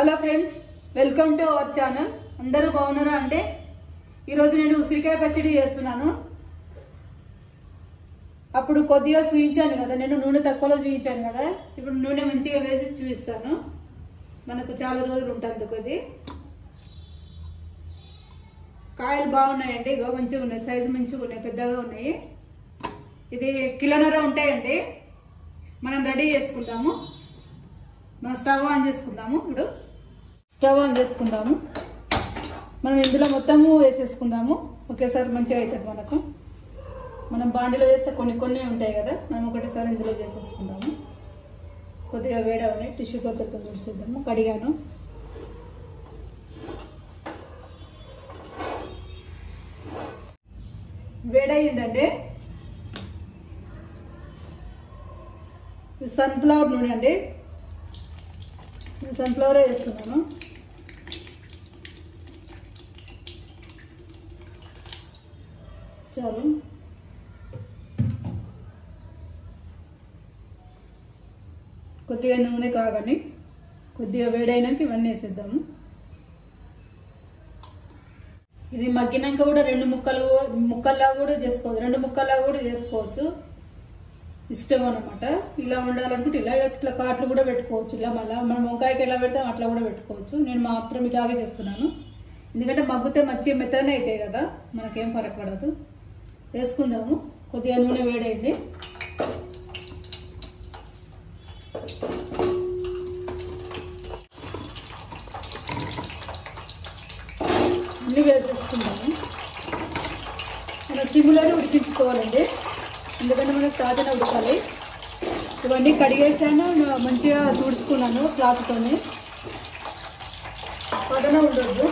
Hello friends, welcome to our channel. అందరూ బాగున్నారా? అంటే ఈరోజు నేను ఉసిరికాయ పచ్చడి చేస్తున్నాను. అప్పుడు కొద్దిగా చూపించాను కదా, నేను నూనె తక్కువలో చూపించాను కదా. ఇప్పుడు నూనె మంచిగా వేసి చూపిస్తాను. మనకు చాలా రోజులు ఉంటుంది. కొద్ది కాయలు బాగున్నాయండి, ఇగో మంచిగా ఉన్నాయి, సైజు మంచిగా ఉన్నాయి, పెద్దగా ఉన్నాయి. ఇది కిలోన్నర ఉంటాయండి. మనం రెడీ చేసుకుందాము. మనం స్టవ్ ఆన్ చేసుకుందాము. ఇప్పుడు స్టవ్ ఆన్ చేసుకుందాము. మనం ఇందులో మొత్తము వేసేసుకుందాము. ఒకేసారి మంచిగా అవుతుంది మనకు. మనం బాండిలో చేస్తే కొన్ని కొన్ని ఉంటాయి కదా, మనం ఒకటేసారి ఇందులో చేసేసుకుందాము. కొద్దిగా వేడవని టిష్యూ పేపర్తో తుడిచేద్దాము. కడిగాను. వేడయ్యిందండి. సన్ఫ్లవర్ నూనె అండి, సన్ఫ్లవరే వేస్తున్నాను. చాలు. కొద్దిగా నూనె కాగని కొద్దిగా వేడైనాక ఇవన్నీ వేసేద్దాము. ఇది మగ్గినాక కూడా ముక్కల్లా కూడా చేసుకోవచ్చు, 2 ముక్కల్లా కూడా చేసుకోవచ్చు. ఇష్టం అనమాట. ఇలా ఉండాలనుకుంటే ఇట్లా కాట్లు కూడా పెట్టుకోవచ్చు. ఇలా మళ్ళీ మనం వంకాయకి ఎలా పెడతాం అట్లా కూడా పెట్టుకోవచ్చు. నేను మాత్రం ఇలాగే చేస్తున్నాను, ఎందుకంటే మగ్గితే మంచి మెత్తనే అవుతాయి కదా, మనకేం ఫరక్ పడదు. వేసుకుందాము. కొద్దిగా నూనె వేడైంది. అన్నీ వేసేసుకుందాము. మనం సిమ్లోనే ఉడికించుకోవాలండి, ఎందుకంటే మనకు తాజాగా ఉడకాలి. ఇవన్నీ కడిగేసాను, మంచిగా తుడుచుకున్నాను క్లాత్తోనే. పదన ఉండొద్దు.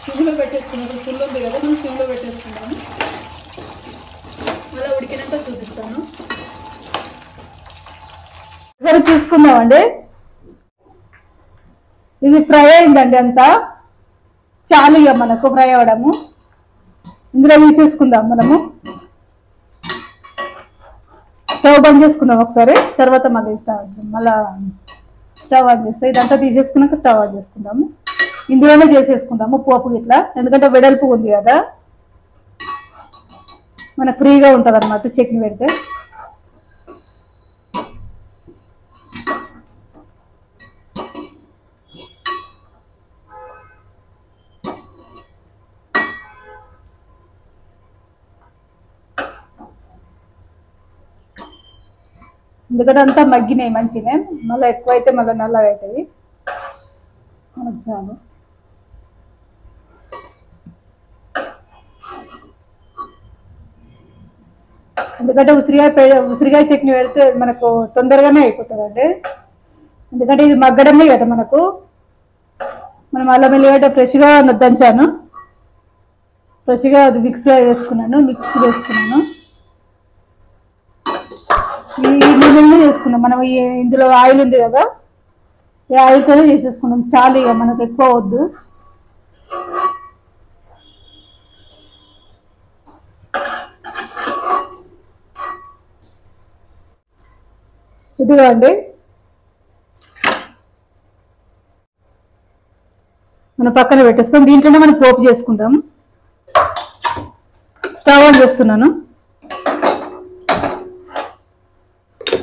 సిమ్లో పెట్టేసుకున్నాను. ఫుల్ ఉంది కదా, మనం సిమ్లో పెట్టేసుకున్నాము. అలా ఉడికినాక చూపిస్తాను. సరే చూసుకుందామండి. ఇది ఫ్రై అయిందండి, అంతా చాలు ఇక మనకు ఫ్రై అవ్వడము. ఇందులో తీసేసుకుందాం మనము. స్టవ్ బంద్ చేసుకుందాం ఒకసారి, తర్వాత మళ్ళీ స్టవ్ ఆన్ చేస్తే ఇదంతా తీసేసుకున్నాక స్టవ్ ఆన్ చేసుకుందాము. ఇందులోనే చేసేసుకుందాము పోపు ఇట్లా, ఎందుకంటే వెడల్పు ఉంది కదా, మనకు ఫ్రీగా ఉంటుంది అన్నమాట చట్నీ పెడితే. ఎందుకంటే అంతా మగ్గినాయి మంచిగా, మళ్ళీ ఎక్కువైతే మళ్ళీ నల్లగా అవుతాయి. మనకు చాలు. ఎందుకంటే ఉసిరికాయ చట్నీ పెడితే మనకు తొందరగానే అయిపోతుందండి, ఎందుకంటే ఇది మగ్గడమే కదా మనకు. మనం అల్లం వెల్లిగడ్డ ఫ్రెష్గా దంచాను, ఫ్రెష్గా అది మిక్సీ వేసుకున్నాను. ఈ నూనెలనే చేసుకుందాం మనం. ఇందులో ఆయిల్ ఉంది కదా, ఈ ఆయిల్తోనే చేసేసుకుందాం. చాలు ఇక మనకు ఎక్కువ వద్దు. ఇదిగా అండి, మనం పక్కన పెట్టేసుకొని దీంట్లోనే మనం పోపు చేసుకుందాం. స్టవ్ ఆన్ చేస్తున్నాను.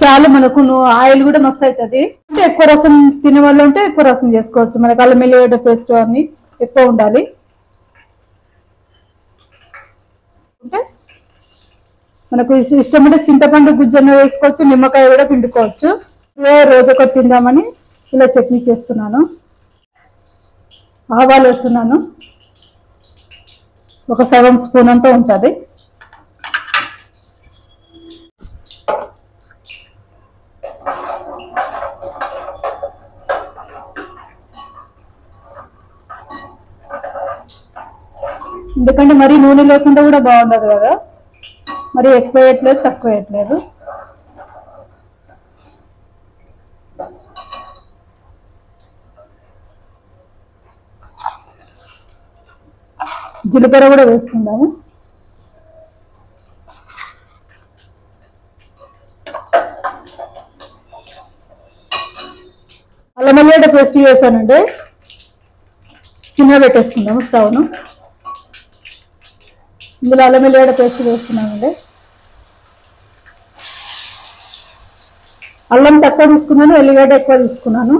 చాలు మనకు ఆయిల్ కూడా మస్తు అవుతుంది. అంటే ఎక్కువ రసం తినే వాళ్ళు ఉంటే ఎక్కువ రసం చేసుకోవచ్చు. మనకు అల్లం వెల్లిగడ్డ పేస్ట్ అన్ని ఎక్కువ ఉండాలి. అంటే మనకు ఇష్టం ఉంటే చింతపండు గుజ్జన్న వేసుకోవచ్చు, నిమ్మకాయ కూడా పిండుకోవచ్చు. రోజు ఒకటి తిందామని ఇలా చట్నీ చేస్తున్నాను. ఆవాలు వేస్తున్నాను, ఒక సగం స్పూన్ అంతా ఉంటుంది. ఎందుకంటే మరి నూనె లేకుండా కూడా బాగుండదు కదా, మరి ఎక్కువ వేయట్లేదు తక్కువ వేయట్లేదు. జీలకర్ర కూడా వేసుకుందాము. అల్లం వెల్లిగడ్డ పేస్ట్ చేశానండి. చిన్నగా పెట్టేసుకుందాము స్టవ్ను. ఇందులో అల్లం వెల్లిగడ్డ పేస్ట్ వేస్తున్నానండి. అల్లం తక్కువ తీసుకున్నాను, ఎల్లిగడ్డ ఎక్కువ తీసుకున్నాను.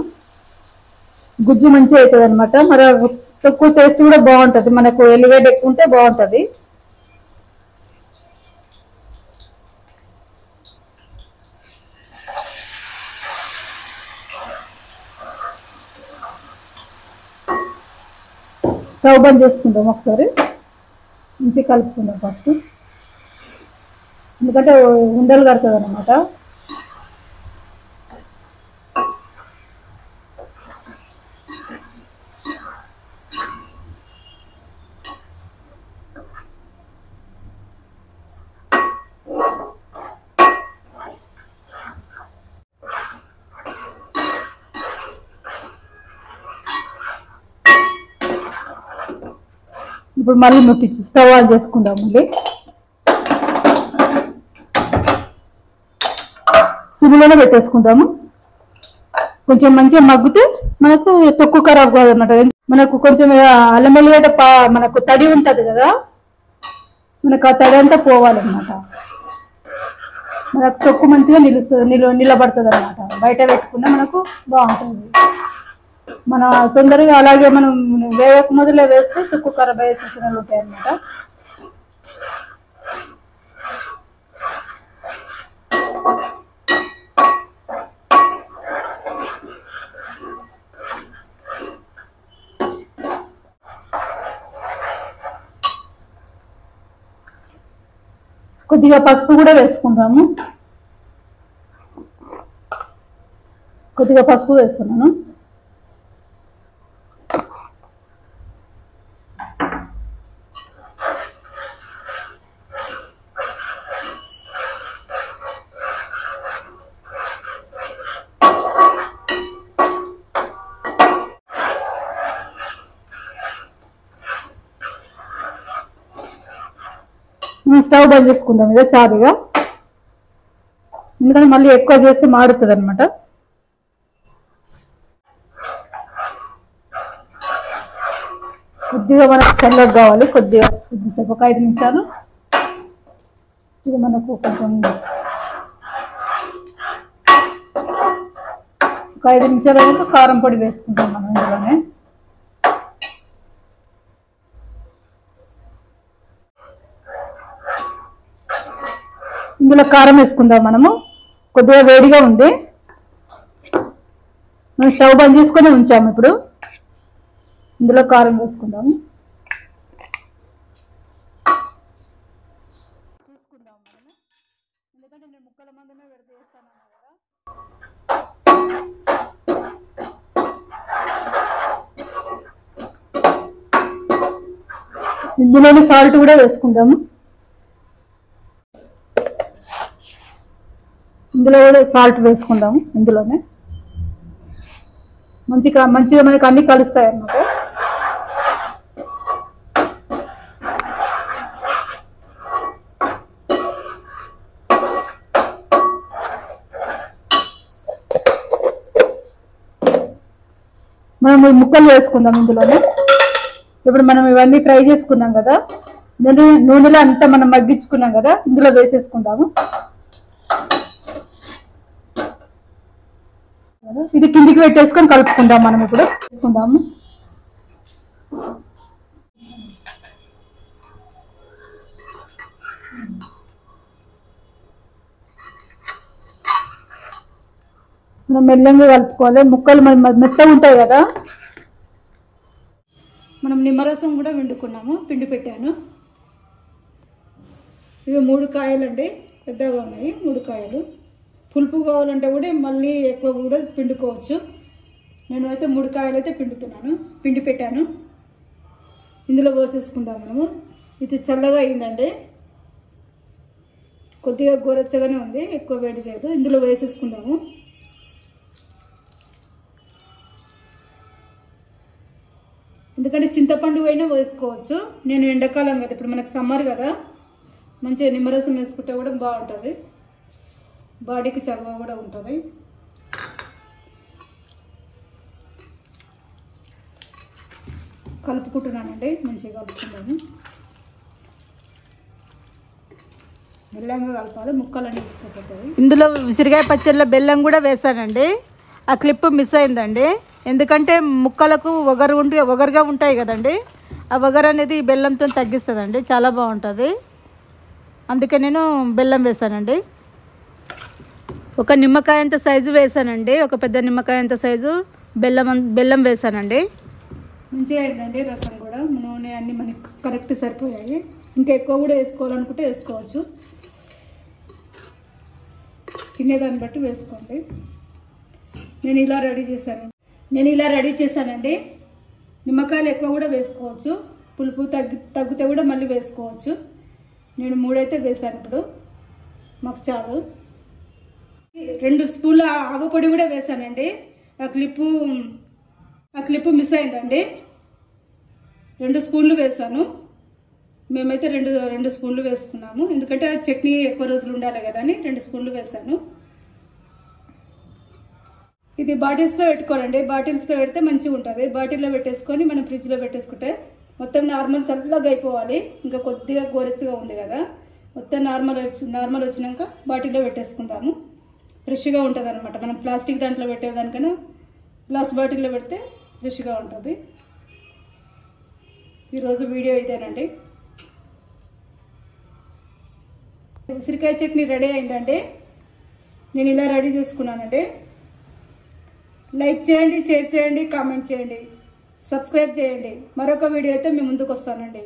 గుజ్జు మంచిగా అవుతుంది అనమాట. మరి తక్కువ టేస్ట్ కూడా బాగుంటుంది, మనకు ఎల్లిగడ్డ ఎక్కువ ఉంటే బాగుంటుంది. స్టవ్ బంద్ చేసుకుందాం, ఒకసారి మంచిగా కలుపుకుందాం ఫస్ట్, ఎందుకంటే ఉండలు కడుతుంది అనమాట. ఇప్పుడు మళ్ళీ ముట్టించి స్టవ్ ఆన్ చేసుకుందాం. మళ్ళీ సిమ్లోనే పెట్టేసుకుందాము. కొంచెం మంచిగా మగ్గితే మనకు తొక్కు ఖరాబ్ కాదన్నమాట. మనకు కొంచెం అల్లం వెల్లిగడ్డ మనకు తడి ఉంటుంది కదా, మనకు ఆ తడి అంతా పోవాలన్నమాట. మనకు తొక్కు మంచిగా నిలబడుతుంది అన్నమాట. బయట పెట్టుకున్నా మనకు బాగుంటుంది. మన తొందరగా అలాగే మనం వేయక మొదలే వేస్తే తొక్కు ఖరాబ్ అయ్యే సూచనలు ఉంటాయి అన్నమాట. కొద్దిగా పసుపు కూడా వేసుకుందాము. కొద్దిగా పసుపు వేస్తున్నాను. స్టవ్ బంద్ చేసుకుందాం ఇక చాలుగా, ఎందుకంటే మళ్ళీ ఎక్కువ చేస్తే మారుతుంది అనమాట. కొద్దిగా మనకు చల్లగా కావాలి, కొద్దిసేపు ఒక 5 నిమిషాలు. ఇది మనకు కొంచెం ఒక 5 నిమిషాల వరకు కారం పొడి వేసుకుంటాం మనం ఇందులోనే. ఇందులో కారం వేసుకుందాం మనము. కొద్దిగా వేడిగా ఉంది, మనం స్టవ్ బంద్ చేసుకొని ఉంచాము. ఇప్పుడు ఇందులో కారం వేసుకుందాము. చూసుకుందాం మనము, ఎందుకంటే నేను ముక్కల మందమే పెడితే వేస్తాను కదా. ఇందులోనే సాల్ట్ కూడా వేసుకుందాము. ఇందులో కూడా సాల్ట్ వేసుకుందాము. ఇందులోనే మంచిగా మనకి అన్ని కలుస్తాయి అన్నమాట. మనం ముక్కలు వేసుకుందాం ఇందులోనే. ఇప్పుడు మనం ఇవన్నీ ఫ్రై చేసుకున్నాం కదా, నూనెలో అంతా మనం మగ్గించుకున్నాం కదా, ఇందులో వేసేసుకుందాము. ఇది కిందికి పెట్టేసుకొని కలుపుకుందాం మనం. ఇప్పుడు వేసుకుందాము. మనం మెల్లంగా కలుపుకోవాలి. ముక్కలు మెత్తగా ఉంటాయి కదా. మనం నిమ్మరసం కూడా పిండి పెట్టాను. ఇవి 3 కాయలు అండి, పెద్దగా ఉన్నాయి 3 కాయలు. పులుపు కావాలంటే కూడా మళ్ళీ ఎక్కువ కూడా పిండుకోవచ్చు. నేను అయితే 3 కాయలు అయితే పిండి పెట్టాను. ఇందులో పోసేసుకుందాం మనము. ఇది చల్లగా అయిందండి, కొద్దిగా గోరెచ్చగానే ఉంది, ఎక్కువ వేడి లేదు. ఇందులో వేసేసుకుందాము. ఎందుకంటే చింతపండు అయినా వేసుకోవచ్చు. నేను ఎండాకాలం కదా, ఇప్పుడు మనకు సమ్మర్ కదా, మంచిగా నిమ్మరసం వేసుకుంటే కూడా బాగుంటుంది, బాడీకి చలవ కూడా ఉంటుంది. కలుపుకుంటున్నానండి, మంచిగా కలుపుకుంటాను. బెల్లంగా కలపాలి, ముక్కలన్నీ వేసుకోపోతాయి. ఇందులో ఉసిరికాయ పచ్చడిలో బెల్లం కూడా వేసానండి. ఆ క్లిప్ మిస్ అయిందండి, ఎందుకంటే ముక్కలకు ఒగరుగా ఉంటాయి కదండి, ఆ ఒగరు అనేది బెల్లంతో తగ్గిస్తుందండి, చాలా బాగుంటుంది. అందుకే నేను బెల్లం వేసానండి. ఒక నిమ్మకాయ అంత సైజు వేసానండి, ఒక పెద్ద నిమ్మకాయ అంత సైజు బెల్లం వేసానండి. మంచిగా అయిందండి రసం కూడా, నూనె అన్నీ మనకి కరెక్ట్ సరిపోయాయి. ఇంకా ఎక్కువ కూడా వేసుకోవాలనుకుంటే వేసుకోవచ్చు, తినేదాన్ని బట్టి వేసుకోండి. నేను ఇలా రెడీ చేశానండి. నిమ్మకాయలు ఎక్కువ కూడా వేసుకోవచ్చు, పులుపు తగ్గితే కూడా మళ్ళీ వేసుకోవచ్చు. నేను 3 అయితే వేసాను, ఇప్పుడు మాకు చాలు. 2 స్పూన్ల ఆవపొడి కూడా వేసానండి. ఆ క్లిప్పు మిస్ అయిందండి. 2 స్పూన్లు వేసాను. మేమైతే 2 స్పూన్లు వేసుకున్నాము, ఎందుకంటే ఆ చట్నీ ఎక్కువ రోజులు ఉండాలి కదా అని 2 స్పూన్లు వేసాను. ఇది బాటిల్స్లో పెట్టుకోవాలండి, బాటిల్స్లో పెడితే మంచిగా ఉంటుంది. బాటిల్లో పెట్టేసుకొని మనం ఫ్రిడ్జ్లో పెట్టేసుకుంటే మొత్తం నార్మల్ చల్లగా అయిపోవాలి. ఇంకా కొద్దిగా గోరెచ్చగా ఉంది కదా, మొత్తం నార్మల్ వచ్చినాక బాటిల్లో పెట్టేసుకుందాము. ఫ్రెష్గా ఉంటుంది అనమాట. మనం ప్లాస్టిక్ దాంట్లో పెట్టేదానికన్నా గ్లాస్ బాటిల్లో పెడితే ఫ్రెష్గా ఉంటుంది. ఈరోజు వీడియో ఇదేనండి. ఉసిరికాయ చట్నీ రెడీ అయిందండి. నేను ఇలా రెడీ చేసుకున్నానండి. లైక్ చేయండి, షేర్ చేయండి, కామెంట్ చేయండి, సబ్స్క్రైబ్ చేయండి. మరొక వీడియో అయితే మీ ముందుకు వస్తానండి.